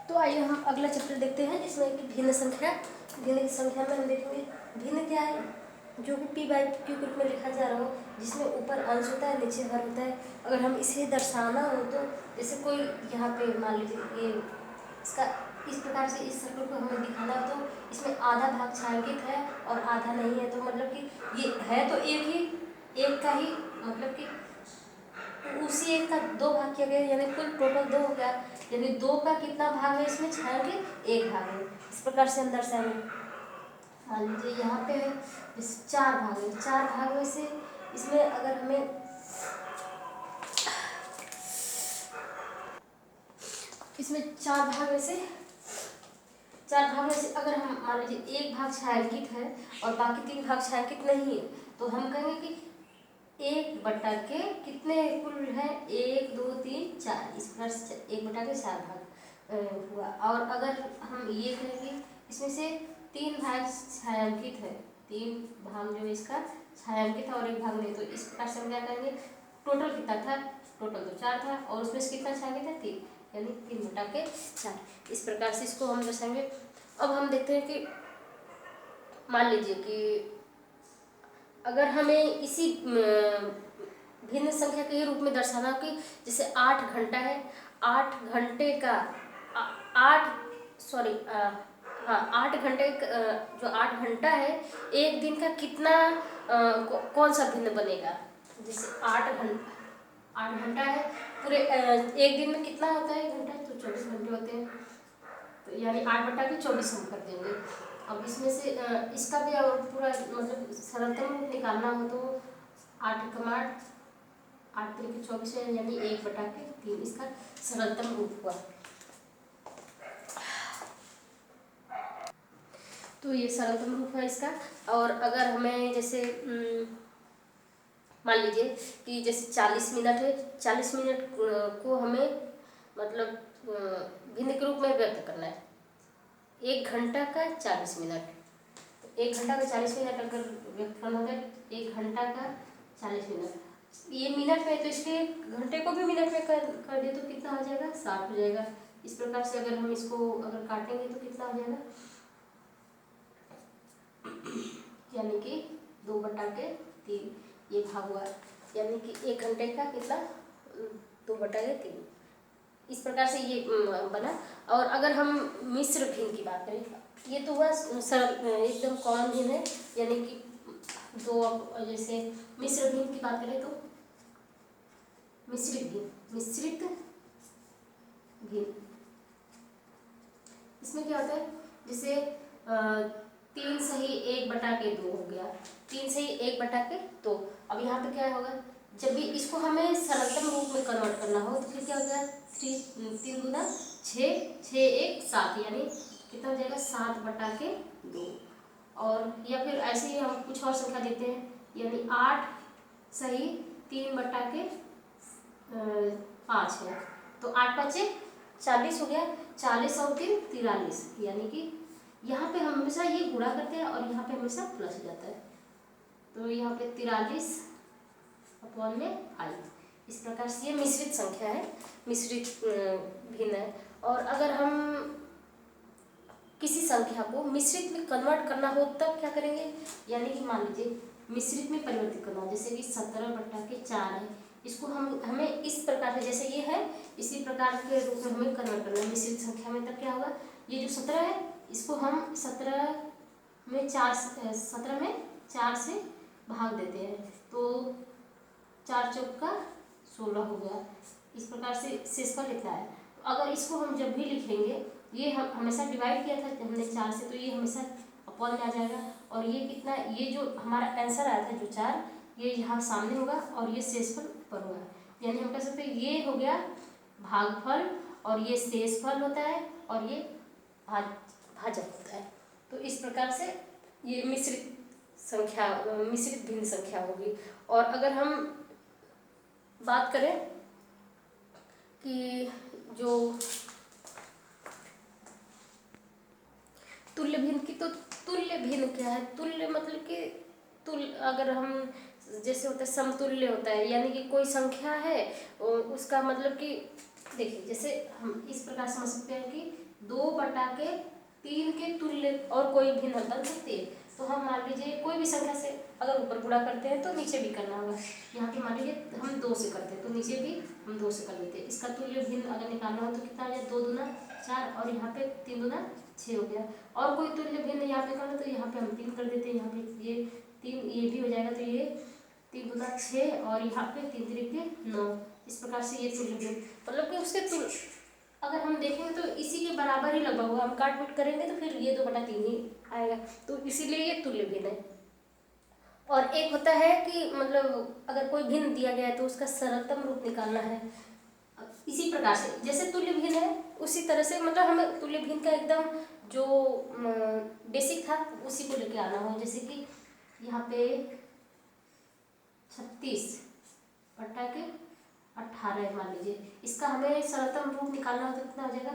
तो आइए हम अगला चैप्टर देखते हैं जिसमें कि भिन्न संख्या। भिन्न की संख्या में हम देखेंगे भिन्न क्या है, जो कि p बाई क्यू के रूप में लिखा जा रहा हो, जिसमें ऊपर अंश होता है नीचे हर होता है। अगर हम इसे दर्शाना हो तो जैसे कोई यहाँ पे मान लीजिए ये इसका इस प्रकार से इस सर्कल को हमें दिखाना हो तो इसमें आधा भाग छायांकित है और आधा नहीं है, तो मतलब कि ये है तो एक का ही मतलब कि उसी एक का दो भाग किया गया, यानी कुल टोटल दो हो गया, यानी दो का कितना भाग है इसमें छायांकित एक भाग है। इस प्रकार से हम दर्शाएंगे। मान लीजिए यहाँ पे है इस चार भाग है, चार भाग में से इसमें अगर हमें इसमें चार भाग में से अगर हम मान लीजिए एक भाग छायांकित है और बाकी तीन भाग छायांकित नहीं है, तो हम कहेंगे कि एक बटा के कितने कुल है, एक दो तीन चार, इस प्रकार से एक बटा के चार भाग हुआ। और अगर हम ये कहेंगे इसमें से तीन भाग छायांकित है, तीन भाग जो इसका छायांकित है और एक भाग नहीं, तो इस प्रकार से हम क्या करेंगे, टोटल कितना था, टोटल तो चार था और उसमें से कितना छायांकित है तीन, यानी तीन बटा के चार। इस प्रकार से इसको हम दर्शाएंगे। अब हम देखते हैं कि मान लीजिए कि अगर हमें इसी भिन्न संख्या के रूप में दर्शाना कि जैसे 8 घंटा है, 8 घंटे का 8 घंटे जो 8 घंटा है, एक दिन का कितना कौन सा भिन्न बनेगा। जैसे 8 घंटा है, पूरे एक दिन में कितना होता है घंटा, तो 24 घंटे होते हैं, तो यानी 8 बटा के 24 हम कर देंगे। अब इसमें से इसका भी पूरा मतलब सरलतम रूप निकालना हो तो 8 कमा 8 तरीके 24 है, यानी 1 बटा के 3 इसका सरलतम रूप हुआ। तो ये सरलतम रूप है इसका। और अगर हमें जैसे मान लीजिए कि जैसे 40 मिनट है, 40 मिनट को हमें मतलब भिन्न के रूप में व्यक्त करना है, 1 घंटा का 40 मिनट, तो 1 घंटा का 40 मिनट अगर व्यक्त करना है, 1 घंटा का 40 मिनट, ये मिनट में, तो इसके घंटे को भी मिनट में कर दे तो कितना हो जाएगा, 60 हो जाएगा। इस प्रकार से अगर हम इसको अगर काटेंगे तो कितना हो जाएगा, यानी कि 2 बटा के 3 ये भाग हुआ, यानी कि 1 घंटे का कितना 2 बटा के 3, इस प्रकार से ये बना। और अगर हम मिश्र भिन्न की बात करें, ये तो हुआ सरल एकदम कॉमन भिन्न है, यानी कि दो, जैसे मिश्र भिन्न की बात करें तो मिश्रित भिन्न, इसमें क्या होता है, जैसे 3 सही 1 बटा के 2 हो गया, 3 सही 1 बटा के 2। अब यहाँ पे क्या होगा, जब भी इसको हमें सरलतम रूप में कन्वर्ट करना हो तो फिर क्या हो गया, 3 गुना 6, 6 1 7, यानी कितना हो जाएगा 7 बटा के 2। और या फिर ऐसे ही हम कुछ और संख्या देते हैं, यानी 8 सही 3 बटा के 5 है, तो 8 5 40 हो गया, 40 और 3 43, यानी कि यहाँ पे हम हमेशा ये गुणा करते हैं और यहाँ पे हमेशा प्लस हो जाता है, तो यहाँ पे 43 अपॉन में 5। इस प्रकार से ये मिश्रित संख्या है, मिश्रित भिन्न है। और अगर हम किसी संख्या को मिश्रित में कन्वर्ट करना हो तब क्या करेंगे, यानी कि मान लीजिए मिश्रित में परिवर्तित करना हो, जैसे कि 17 बटा के 4 है, इसको हमें इस प्रकार से जैसे ये है इसी प्रकार के रूप में हमें कन्वर्ट करना है मिश्रित संख्या में, तब क्या होगा, ये जो 17 है इसको हम 17 में 4 से भाग देते हैं, तो 4 चौका 16 हो गया। इस प्रकार से शेषफल लिखना है। तो अगर इसको हम जब भी लिखेंगे, ये हम हमेशा डिवाइड किया था हमने 4 से, तो ये हमेशा अपॉन में आ जाएगा, और ये कितना, ये जो हमारा आंसर आया था जो 4, ये यहाँ सामने होगा और ये शेषफल ऊपर होगा, यानी हम कह सकते हैं ये हो गया भागफल और ये शेषफल होता है और ये भाजक होता है। तो इस प्रकार से ये मिश्रित भिन्न संख्या होगी। और अगर हम बात करें कि जो तुल्य भिन्न की, तो तुल्य भिन्न क्या है, तुल्य मतलब कि अगर हम जैसे होता है समतुल्य होता है, यानी कि कोई संख्या है उसका मतलब कि देखिए, जैसे हम इस प्रकार समझ सकते हैं कि 2/3 के तुल्य और कोई भिन्न बन सकती है। तो हम मान लीजिए कोई भी संख्या से अगर ऊपर गुणा करते हैं तो नीचे भी करना होगा। यहाँ पे मान लीजिए हम 2 से करते हैं तो नीचे भी हम 2 से कर देते हैं। इसका तुल्य भिन्न अगर निकालना हो तो कितना हो जाए, 2 दूना 4 और यहाँ पे 3 दूना 6 हो गया। और कोई तुल्य भिन्न यहाँ पे करना तो यहाँ पे हम 3 कर देते हैं, यहाँ पे ये 3 ये भी हो जाएगा, तो ये 3 दूना 6 और यहाँ पे 3 त्रिके 9। इस प्रकार से ये तुल्य भिन्न मतलब कि उसके अगर हम देखेंगे तो इसी के बराबर ही लगभग होगा। हम काट पीट करेंगे तो फिर ये 2/3 ही आएगा, तो इसीलिए ये तुल्य भिन्न है। और एक होता है कि मतलब अगर कोई भिन्न दिया गया है तो उसका सरलतम रूप निकालना है। इसी प्रकार से जैसे तुल्य भिन्न है उसी तरह से मतलब हमें तुल्य भिन्न का एकदम जो बेसिक था उसी को लेके आना हो। जैसे कि यहाँ पे 36/18 मान लीजिए, इसका हमें सरलतम रूप निकालना हो तो कितना हो जाएगा,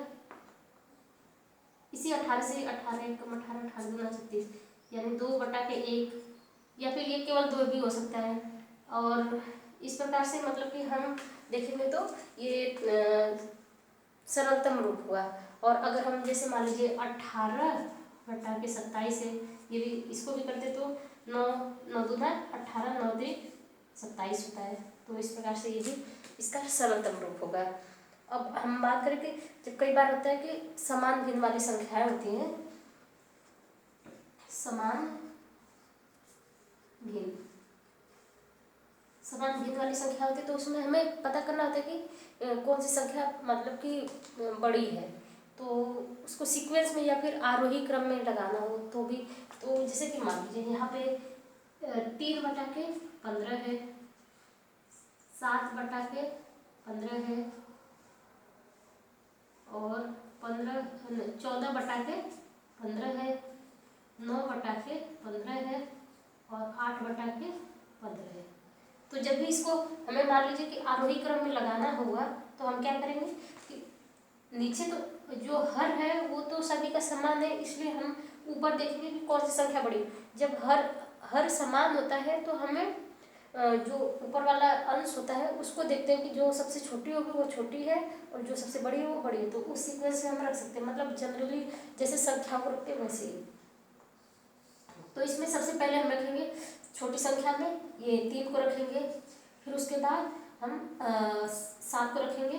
इसी 18 से 18 कम 18 18 दूना 36 यानी 2/1 या फिर ये केवल 2 भी हो सकता है। और इस प्रकार से मतलब कि हम देखेंगे तो ये सरलतम रूप हुआ। और अगर हम जैसे मान लीजिए 18/27 है, ये भी इसको भी करते तो 9 9 दूना 18 9 3 27 होता है। तो इस प्रकार से ये भी इसका सरलतम रूप होगा। अब हम बात करें कि जब कई बार होता है कि समान भिन्न वाली संख्याएं होती हैं, समान भिन्न वाली संख्या होती है तो उसमें हमें पता करना होता है कि कौन सी संख्या मतलब कि बड़ी है। तो उसको सीक्वेंस में या फिर आरोही क्रम में लगाना हो तो भी, तो जैसे कि मान लीजिए यहाँ पे 3/15 है, 7/15 है और 14/15 है, 9/15 है और 8/15 है। तो जब भी इसको हमें मान लीजिए कि आरोही क्रम में लगाना होगा तो हम क्या करेंगे कि नीचे तो जो हर है वो तो सभी का समान है, इसलिए हम ऊपर देखेंगे कि कौन सी संख्या बड़ी। जब हर समान होता है तो हमें जो ऊपर वाला अंश होता है उसको देखते हैं कि जो सबसे छोटी होगी वो छोटी है और जो सबसे बड़ी है वो बड़ी है। तो उस सीक्वेंस में हम रख सकते हैं, मतलब जनरली जैसे संख्या को रखते हैं वैसे ही। तो इसमें सबसे पहले हम रखेंगे छोटी संख्या में ये 3 को रखेंगे, फिर उसके बाद हम 7 को रखेंगे,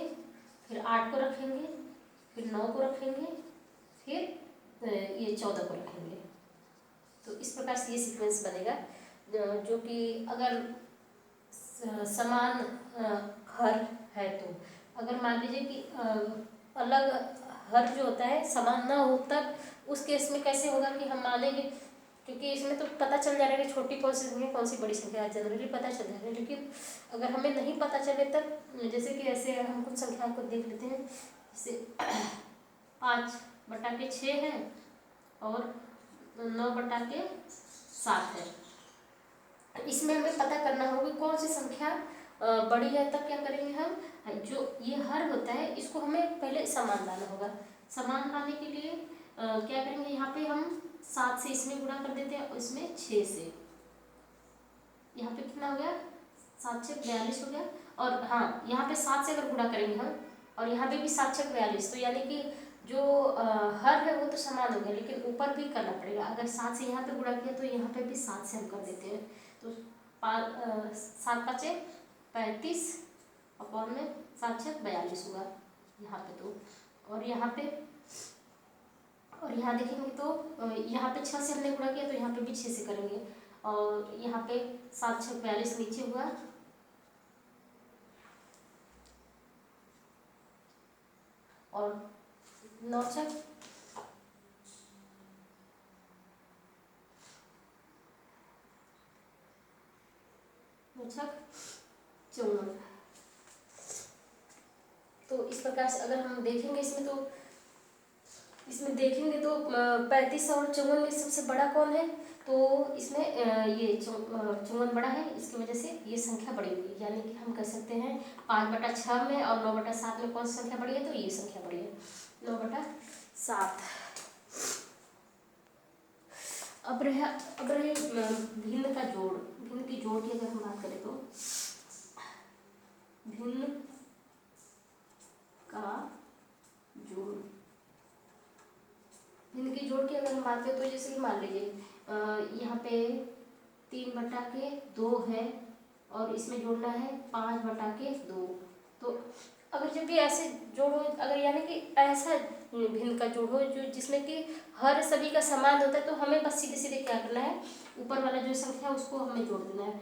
फिर 8 को रखेंगे, फिर 9 को रखेंगे, फिर ये 14 को रखेंगे। तो इस प्रकार से ये सीक्वेंस बनेगा जो कि अगर समान हर है तो अगर मान लीजिए कि अलग हर जो होता है समान ना हो तब उस केस में कैसे होगा कि हम मानेंगे, क्योंकि इसमें तो पता चल जाएगा कि छोटी कौन सी संख्या कौन सी बड़ी संख्या है, जनरली पता चल जाएगा। लेकिन अगर हमें नहीं पता चले तब जैसे कि ऐसे हम कुछ संख्या को देख लेते हैं, जैसे 5/6 है और 9/7 है। इसमें हमें पता करना होगा कौन सी संख्या बड़ी है। तब क्या करेंगे हम, जो ये हर होता है इसको हमें पहले समान लाना होगा। समान लाने के लिए क्या करेंगे, यहाँ पे हम 7 से इसमें गुणा कर देते हैं और इसमें 6 से, यहाँ पे कितना हो गया 7 6 42 हो गया। और हाँ यहाँ पे 7 से अगर गुणा करेंगे हम और यहाँ पे भी 7 6 42, तो यानी कि जो हर है वो तो समान हो गया लेकिन ऊपर भी करना पड़ेगा। अगर 7 से यहाँ पे गुणा किया तो यहाँ पे भी 7 से हम कर देते हैं, तो 7 5 35 अपॉन में 7 6 42 होगा यहाँ पे। तो और यहाँ देखेंगे तो यहाँ पे 6 से हमने गुणा किया तो यहाँ पे भी 6 से करेंगे और यहाँ पे 7 6 42 नीचे हुआ और 9 6 54। तो इस प्रकार से अगर हम देखेंगे इसमें देखेंगे तो 35 और 54 में सबसे बड़ा कौन है, तो इसमें ये 54 बड़ा है, इसकी वजह से ये संख्या बड़ी हुई। यानी कि हम कह सकते हैं 5/6 में और 9/7 में कौन सी संख्या बड़ी है, तो ये संख्या बड़ी है 9/7। अब रहे भिन्न का जोड़। भिन्न की जोड़ की अगर हम बात करें तो भिन्न का जोड़ जोड़ की अगर हम बात करें तो जैसे कि मान लीजिए यहाँ पे 3/2 है और इसमें जोड़ना है 5/2। तो अगर जब भी ऐसे जोड़ो, अगर यानी कि ऐसा भिन्न का जोड़ो जो जिसमें कि हर सभी का समान होता है, तो हमें बस सीधे सीधे क्या करना है, ऊपर वाला जो संख्या है उसको हमें जोड़ देना है।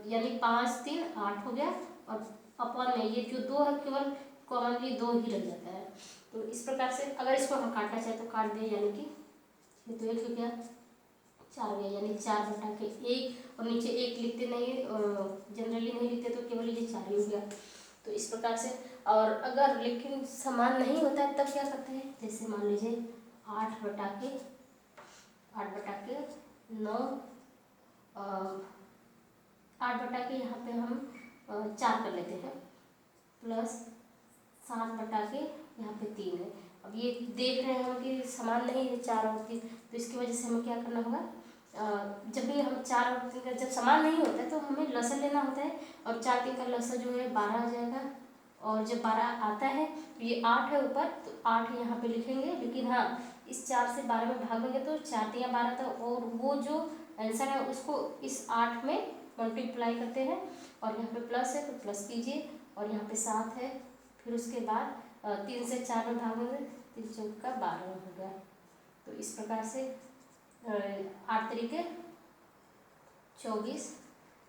यानी 5 3 8 हो गया और अपॉन में ये जो 2 है केवल कॉमनली 2 ही रह जाता है। तो इस प्रकार से अगर इसको हम काटना चाहे तो काट दें, यानी कि ये तो 1 हो गया, 4 हो गया, यानी 4/1 और नीचे 1 लिखते नहीं, जनरली नहीं लिखते तो केवल ये 4 ही हो गया। तो इस प्रकार से, और अगर लेकिन समान नहीं होता है तब क्या करते हैं, जैसे मान लीजिए 8/9 8 यहाँ पे हम 4 कर लेते हैं, प्लस 7/, यहाँ पे 3 है। अब ये देख रहे हैं हम कि समान नहीं है 4 और 3, तो इसकी वजह से हमें क्या करना होगा, जब भी हम 4 और 3 का जब समान नहीं होता है तो हमें लसन लेना होता है, और 4 3 का लसन जो है 12 आ जाएगा, और जब 12 आता है तो ये 8 है ऊपर, तो 8 यहाँ पे लिखेंगे। लेकिन हाँ, इस 4 से 12 में भागेंगे तो 4 3 12 था, और वो जो आंसर है उसको इस 8 में मल्टीप्लाई करते हैं, और यहाँ पे प्लस है तो प्लस कीजिए, और यहाँ पे 7 है, फिर उसके बाद 3 से 4 में भागेंगे, 3 चौक का 12 हो गया। तो इस प्रकार से 8 तरीके 24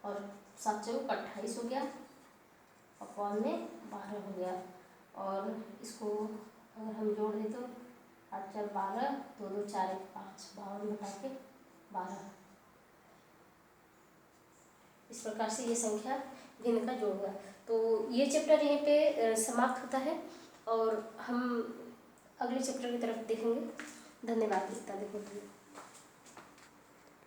और 7 चौक 28 हो गया, अपॉन में 12 हो गया। और इसको अगर हम जोड़ दें तो 8 4 12, 2 2 4 1 5, 52/12। इस प्रकार से ये संख्या भिन्न का जोड़ हुआ। तो ये चैप्टर यहीं पे समाप्त होता है, और हम अगले चैप्टर की तरफ देखेंगे। धन्यवाद। देखने के लिए।